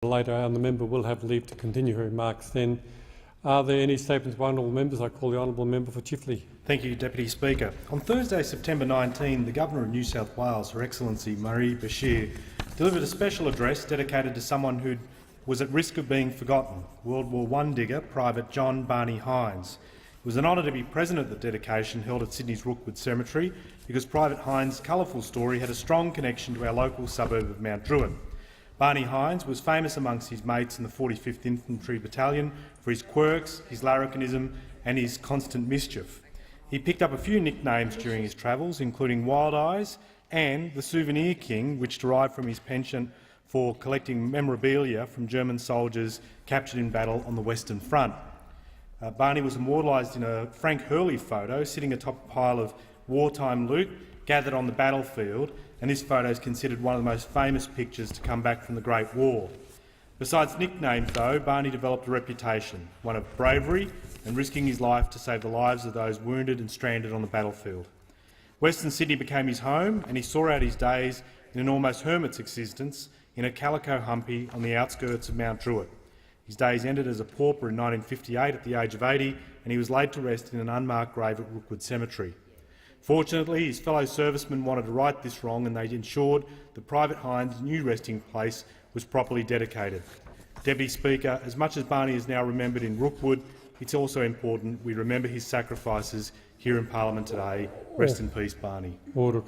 Later on, the member will have leave to continue her remarks then. Are there any statements by honourable members? I call the honourable member for Chifley. Thank you, Deputy Speaker. On Thursday, September 19, the Governor of New South Wales, Her Excellency Marie Bashir, delivered a special address dedicated to someone who was at risk of being forgotten, World War I digger Private John Barney Hines. It was an honour to be present at the dedication held at Sydney's Rookwood Cemetery because Private Hines' colourful story had a strong connection to our local suburb of Mount Druitt. Barney Hines was famous amongst his mates in the 45th Infantry Battalion for his quirks, his larrikinism and his constant mischief. He picked up a few nicknames during his travels, including Wild Eyes and the Souvenir King, which derived from his penchant for collecting memorabilia from German soldiers captured in battle on the Western Front. Barney was immortalised in a Frank Hurley photo sitting atop a pile of wartime loot gathered on the battlefield, and this photo is considered one of the most famous pictures to come back from the Great War. Besides nicknames, though, Barney developed a reputation, one of bravery and risking his life to save the lives of those wounded and stranded on the battlefield. Western Sydney became his home, and he saw out his days in an almost hermit's existence in a calico humpy on the outskirts of Mount Druitt. His days ended as a pauper in 1958 at the age of 80, and he was laid to rest in an unmarked grave at Rookwood Cemetery. Fortunately, his fellow servicemen wanted to right this wrong, and they ensured that Private Hines' new resting place was properly dedicated. Deputy Speaker, as much as Barney is now remembered in Rookwood, it's also important we remember his sacrifices here in Parliament today. Rest in peace, Barney. Order.